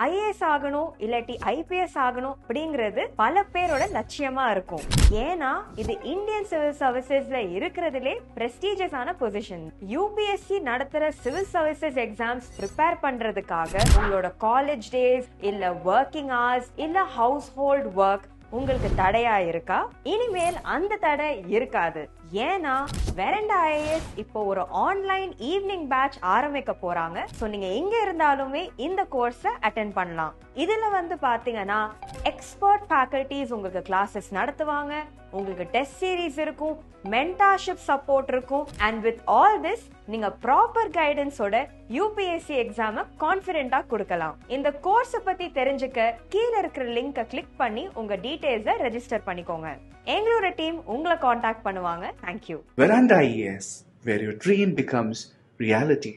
IAS ஆகணும் இல்லாட்டி IPS ஆகணும் அப்படிங்கிறது பல பேரோட லட்சியமா இருக்கும். ஏன்னா இது இந்தியன் சிவில் சர்வீசஸ்ல இருக்கிறதுலே பிரஸ்டீஜியஸான பொசிஷன். யூபிஎஸ்சி நடத்துற சிவில் சர்வீசஸ் எக்ஸாம்ஸ் ப்ரிப்பேர் பண்றதுக்காக உங்களோட காலேஜ் டேஸ் இல்ல ஒர்க்கிங் ஹவர்ஸ் இல்ல ஹவுஸ் ஹோல்ட் ஒர்க் உங்களுக்கு தடையா இருக்கா? இனிமேல் அந்த தடை இருக்காது. ஏன்னா வெரண்டா ஐஏஎஸ் இப்போ ஒரு ஆன்லைன் ஈவினிங் பேட்ச் ஆரம்பிக்க போறாங்க. சோ நீங்க எங்க இருந்தாலுமே இந்த கோர்ஸை அட்டெண்ட் பண்ணலாம். இதுல வந்து பாத்தீங்கன்னா எக்ஸ்பர்ட் ஃபேக்கல்டிஸ் உங்களுக்கு கிளாஸஸ் நடத்துவாங்க, உங்களுக்கு டெஸ்ட் சீரீஸ் இருக்கும், மென்டார்ஷிப் சப்போர்ட் இருக்கும். அண்ட் வித் ஆல் திஸ் நீங்க ப்ராப்பர் கைடன்ஸோட யூபிஎஸ்சி எக்ஸாமை கான்ஃபிடென்ட்டா கொடுக்கலாம். இந்த கோர்ஸை பத்தி தெரிஞ்சுக்க கீழே இருக்கிற லிங்கை கிளிக் பண்ணி உங்க டீடைல்ஸை ரெஜிஸ்டர் பண்ணிக்கோங்க. எங்களோட டீம் உங்களை காண்டாக்ட் பண்ணுவாங்க. Thank you. Veranda IAS, where your dream becomes reality.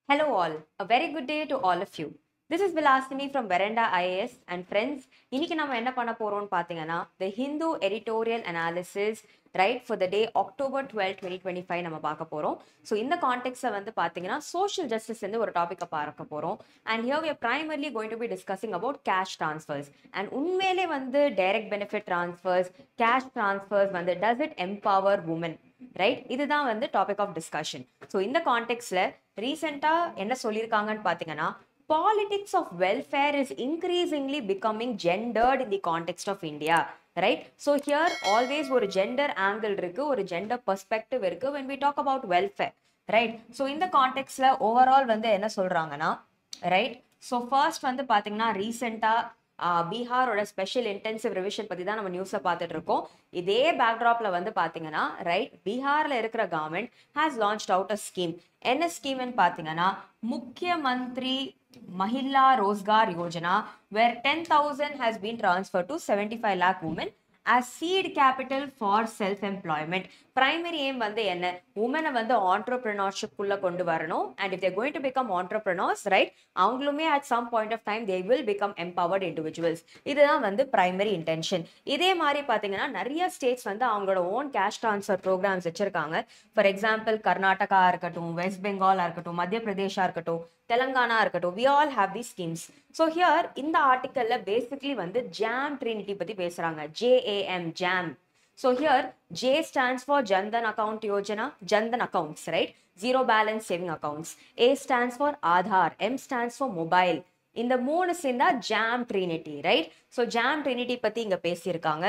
Hello all, a very good day to all of you. This is Vilasini from Veranda IAS and friends. இன்னைக்கு நம்ம என்ன பண்ண போறோம்னு பாத்தீங்கன்னா the Hindu editorial analysis right for the day October 12, 2025 நம்ம பார்க்க போறோம். So இந்த கான்டெக்ட்ல வந்து பாத்தீங்கன்னா சோஷியல் ஜஸ்டிஸ் வந்து ஒரு டாபிக்கை பார்க்க போறோம். And here we are primarily going to be discussing about cash transfers. And உண்மையிலே வந்து direct benefit transfers, cash transfers வந்து does it empower women? Right, இதுதான் வந்து டாபிக் ஆஃப் டிஸ்கஷன். ஸோ இந்த கான்டெக்ட்ல ரீசெண்டா என்ன சொல்லியிருக்காங்கன்னு பாத்தீங்கன்னா politics of welfare is increasingly becoming gendered in the context of India. Right? So here always ஒரு gender angle இருக்கு, ஒரு gender perspective இருக்கு when we talk about welfare. Right? So இந்த கான்டெக்ட்ல overall வந்து என்ன சொல்றாங்கன்னா ரைட், ஸோ ஃபர்ஸ்ட் வந்து பாத்தீங்கன்னா ரீசெண்டா பீகாரோட ஸ்பெஷல் இன்டென்சிவ் ரிவிஷன் பத்தி தான் நம்ம நியூஸ்ல பார்த்துட்டு இருக்கோம். இதே பேக்ட்ராப்ல வந்து பாத்தீங்கன்னா ரைட், பீகார்ல இருக்கிற government has launched out a scheme. என்ன ஸ்கீம்னு பாத்தீங்கன்னா முக்கியமந்திரி Mahila Rozgar Yojana, where 10,000 has been transferred to 75 lakh women as seed capital for self-employment. Primary aim வந்து என்ன, உமனை வந்து entrepreneurship குள்ள கொண்டு வரணும். And if they're going to become entrepreneurs, right, அவங்களுமே at some point of time they will become empowered individuals. இதுதான் வந்து primary intention. இதே மாதிரி பாத்தீங்கன்னா நிறைய ஸ்டேட்ஸ் வந்து அவங்களோட ஓன் கேஷ் ட்ரான்ஸ்ஃபர் ப்ரோக்ராம்ஸ் வச்சிருக்காங்க. ஃபார் எக்ஸாம்பிள் கர்நாடகா இருக்கட்டும், வெஸ்ட் பெங்காலா இருக்கட்டும், மத்திய பிரதேஷா இருக்கட்டும், தெலங்கானா இருக்கட்டும், we all have these schemes. So here இந்த ஆர்டிக்கல்ல பேசிக்கலி வந்து ஜாம் ட்ரினிட்டி பத்தி பேசுறாங்க. JAM, jam. So here J stands for Jandan Account Yojana, Jandan accounts, right? Zero balance saving accounts. A stands for Aadhaar, M stands for mobile. இந்த மூணு சேர்ந்தா jam Trinity, right? So jam Trinity பத்தி இங்க பேசியிருக்காங்க.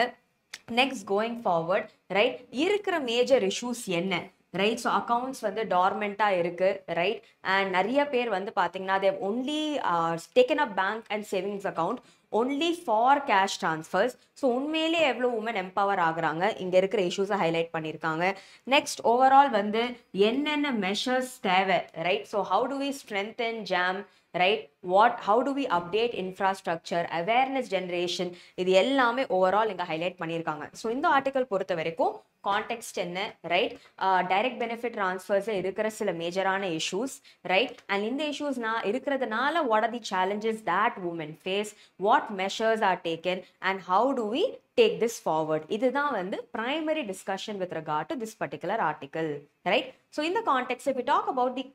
Next going forward, right, இருக்கிற major issues என்ன? Right, so accounts வந்து டார்மெண்டா இருக்கு, ரைட், அண்ட் நிறைய பேர் வந்து பாத்தீங்கன்னா they have only taken up bank and savings account only for cash transfers. So உண்மையிலே எவ்வளோ உமன் எம்பவர் ஆகுறாங்க, இங்க இருக்கிற இஷ்யூஸை ஹைலைட் பண்ணியிருக்காங்க. நெக்ஸ்ட் ஓவரால் வந்து என்னென்ன மெஷர்ஸ் தேவை, right, so how do we strengthen them, right, how do we update infrastructure, awareness generation, இது எல்லாமே ஓவரால் இங்க ஹைலைட் பண்ணியிருக்காங்க. ஸோ இந்த ஆர்டிகல் பொறுத்த வரைக்கும் கான்டெக்ஸ்ட் என்ன, ரைட், டைரக்ட் பெனிஃபிட் ட்ரான்ஸ்ஃபர்ஸ் இருக்கிற சில மேஜரான இஷ்யூஸ், ரைட், அண்ட் இந்த இஷ்யூஸ் இருக்கிறதுனால what are the challenges that women face, what measures are taken and how do we take this forward. இதுதான் வந்து primary discussion with regard to this particular article, right? So in the context, if we talk about the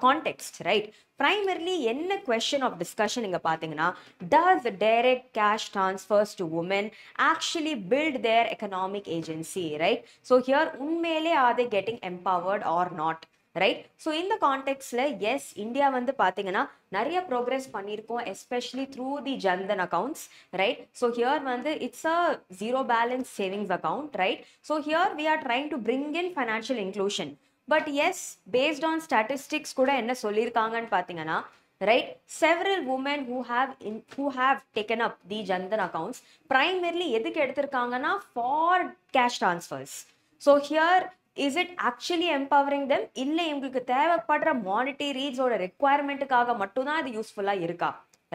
context, right, primarily என்ன question of discussion இங்க பாத்தீங்கன்னா does the direct cash transfers to women actually build their economic agency, right? So here உண்மையிலே are they getting empowered or not, right? So இந்த கான்டெக்ட்ல yes, India வந்து பாத்தீங்கன்னா நிறைய progress பண்ணியிருக்கோம், especially through the Jan Dhan accounts, right? So here வந்து it's a zero balance savings account, right? So here we are trying to bring in financial inclusion. But yes, based on statistics கூட என்ன சொல்லியிருக்காங்கன்னு பார்த்தீங்கன்னா right, several women who have taken up the Jandan accounts primarily எதுக்கு எடுத்திருக்காங்கன்னா for cash transfers. So here is it actually empowering them? இல்ல இவங்களுக்கு தேவைப்படுற monetary ரீட்ஸோட ரெக்குவயர்மெண்ட்டுக்காக மட்டும்தான் இது யூஸ்ஃபுல்லா இருக்கா,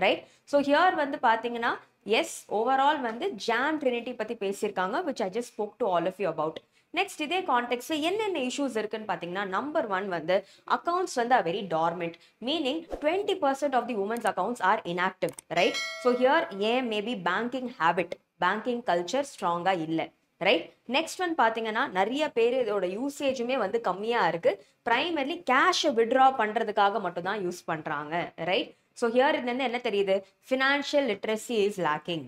ரைட்? ஸோ ஹியர் வந்து பாத்தீங்கன்னா எஸ், ஓவரால் வந்து ஜாம் ட்ரினிட்டி பத்தி பேசியிருக்காங்க, which I just spoke to all of you about. Next இதே கான்டெக்ட்ல என்னென்ன இஷ்யூஸ் இருக்குன்னு பாத்தீங்கன்னா நம்பர் 1 வந்து அக்கௌண்ட்ஸ் வந்து are very dormant, meaning 20% of the women's accounts are inactive, right? So here maybe banking habit, banking culture ஸ்ட்ராங்கா இல்ல, right? Next one பாத்தீங்கன்னா நிறைய பேர் இதோட யூசேஜுமே வந்து கம்மியா இருக்கு, பிரைமர்லி கேஷை வித்ட்ரா பண்றதுக்காக மட்டும் தான் யூஸ் பண்றாங்க, ரைட்? ஸோ ஹியர் இதுலேருந்து என்ன தெரியுது? Financial literacy is lacking.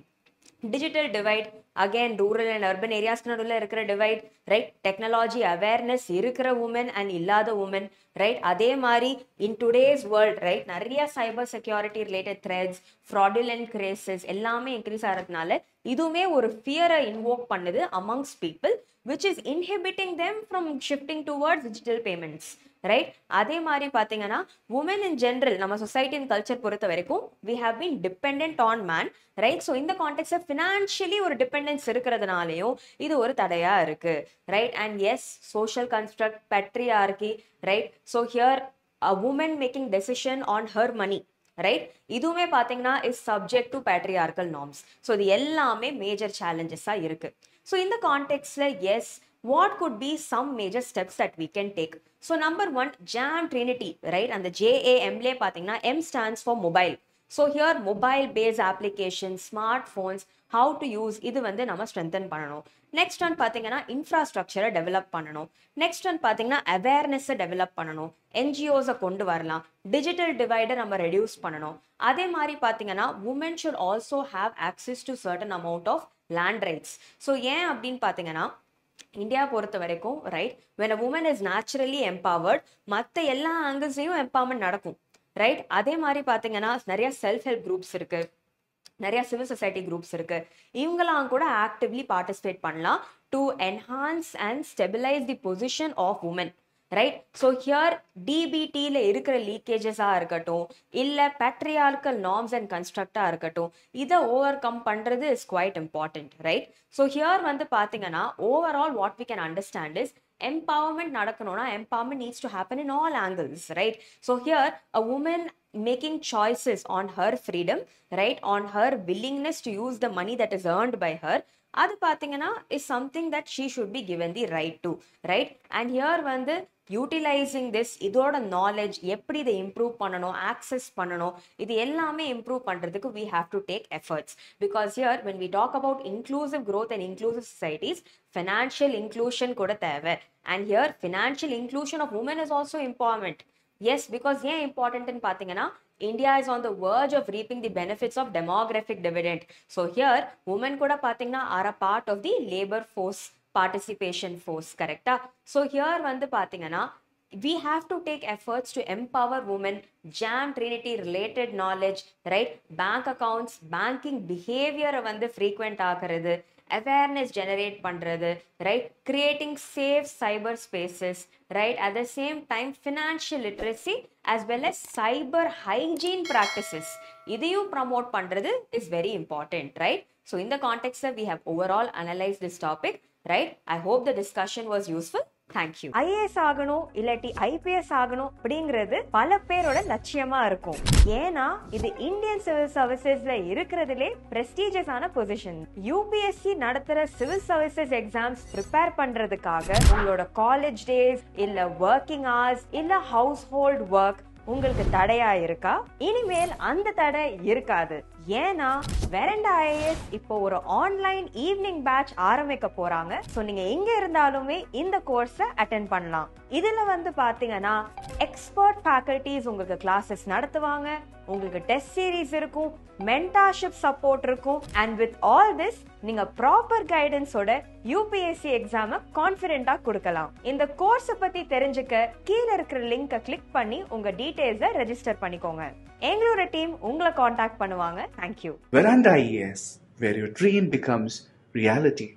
Digital divide, again rural and urban ஏரியாஸ்க்கு நடுவில் இருக்கிற டிவைட், ரைட்? டெக்னாலஜி அவேர்னஸ் இருக்கிற உமன் அண்ட் இல்லாத உமன், ரைட்? அதே மாதிரி இன் டுடேஸ் வேர்ல்ட், ரைட், நிறைய cyber security related threats, fraudulent cases எல்லாமே இன்க்ரீஸ் ஆகிறதுனால இதுவுமே ஒரு ஃபியரை இன்வோக் பண்ணுது amongst people, which is inhibiting them from shifting towards digital payments, right? அதே மாதிரி பார்த்தீங்கன்னா உமன் இன் ஜென்ரல் நம்ம சொசைட்டி அண்ட் கல்ச்சர் பொறுத்த வரைக்கும் we have been dependent on man, right? So இந்த கான்டெக்ட்ல ஃபினான்ஷியலி ஒரு டிபெண்டன்ஸ் இருக்கிறதுனாலையும் இது ஒரு தடையா இருக்கு, right? And yes, social construct, patriarchy, right? So here a woman making decision on her money, right? இதுவுமே பார்த்தீங்கன்னா is subject to patriarchal norms. So இது எல்லாமே மேஜர் சேலஞ்சஸாக இருக்கு. ஸோ இந்த கான்டெக்ட்ல yes, what could be some major steps that we can take? So number one, JAM Trinity, right? And the JAM le pathina, M stands for mobile. So here mobile based applications, smartphones, how to use, idu vande nama strengthen pananum. Next one pathina, infrastructure develop pananum. Next one pathina, awareness develop pananum. NGOs kondu varalam. Digital divide nama reduce pananum. Adhe mari pathina, women should also have access to certain amount of land rights. So yen abdin pathina, India பொறுத்த வரைக்கும், right, when a woman is naturally empowered, மற்ற எல்லா ஆங்கிள்ஸ்லையும் empowerment நடக்கும், right? அதே மாதிரி பார்த்தீங்கன்னா நிறைய self help groups இருக்கு, நிறைய சிவில் சொசைட்டி குரூப்ஸ் இருக்கு, இவங்களாம் கூட ஆக்டிவ்லி பார்ட்டிசிபேட் பண்ணலாம் to enhance and stabilise the position of women, right? So here டிபிடியில் இருக்கிற லீக்கேஜஸாக இருக்கட்டும், இல்லை பேட்ரியார்கல் நார்ம்ஸ் அண்ட் கன்ஸ்ட்ரக்டாக இருக்கட்டும், இதை ஓவர் கம் பண்ணுறது is quite important, right? So here வந்து பார்த்தீங்கன்னா overall what we can understand is empowerment நடக்கணும்னா empowerment needs to happen in all angles, right? So here a woman making choices on her freedom, right, on her willingness to use the money that is earned by her, அது பார்த்தீங்கன்னா is something that she should be given the right to, right? And here வந்து utilizing this, இதோட knowledge எப்படி இதை improve பண்ணணும், access பண்ணணும், இது எல்லாமே improve பண்றதுக்கு we have to take efforts, because here when we talk about inclusive growth and inclusive societies, financial inclusion கூட தேவை. And here financial inclusion of women is also empowerment. Yes, because ஏன் important ன்னு பார்த்தீங்கன்னா India is on the verge of reaping the benefits of demographic dividend. So here women கூட பார்த்தீங்கன்னா are a part of the labor force, participation force, correcta? So here வந்து பார்த்தீங்கன்னா we have to take efforts to empower women, JAM Trinity related knowledge, right? Bank accounts, banking behavior வந்து frequent ஆகிறது, awareness generate பண்றது, right? Creating safe cyber spaces, right? At the same time financial literacy as well as cyber hygiene practices, இதையும் promote பண்றது is very important, right? So in the context that we have overall analyzed this topic, right? I hope the discussion was useful. Thank you. IAS ஆகணும் இல்லாட்டி IPS ஆகணும் அப்படிங்கிறது பல பேரோட லட்சியமா இருக்கும். ஏன்னா இது இந்தியன் சிவில் சர்வீசஸ்ல இருக்கிறதுலே பிரஸ்டீஜியஸான பொசிஷன். UPSC நடத்துற சிவில் சர்வீசஸ் எக்ஸாம்ஸ் ப்ரிப்பேர் பண்றதுக்காக உங்களோட காலேஜ் டேஸ் இல்ல ஒர்க்கிங் ஹவர்ஸ் இல்ல ஹவுஸ் ஹோல்ட் ஒர்க் உங்களுக்கு தடையா இருக்கா? இனிமேல் அந்த தடை இருக்காது. ஏன்னா வெரண்டா IAS இப்போ ஒரு ஆன்லைன் ஈவினிங் பேட்ச் ஆரம்பிக்க போறாங்க. சோ நீங்க எங்க இருந்தாலுமே இந்த கோர்ஸை அட்டெண்ட் பண்ணலாம். இதுல வந்து பாத்தீங்கன்னா எக்ஸ்பர்ட் ஃபேக்கல்டிஸ் உங்களுக்கு கிளாஸஸ் நடத்துவாங்க, உங்களுக்கு டெஸ்ட் சீரிஸ் இருக்கும், மென்டார்ஷிப் சப்போர்ட் இருக்கும், அண்ட் வித் ஆல் திஸ் நீங்க ப்ராப்பர் கைடன்ஸோட UPSC எக்ஸாமை கான்ஃபிடென்ட்டா கொடுக்கலாம். இந்த கோர்ஸை பத்தி தெரிஞ்சுக்க கீழே இருக்கிற லிங்கை கிளிக் பண்ணி உங்க டீடைல்ஸை ரெஜிஸ்டர் பண்ணிக்கோங்க. எங்களோட டீம் உங்களை காண்டாக்ட் பண்ணுவாங்க. Thank you. Veranda IAS, where your dream becomes reality.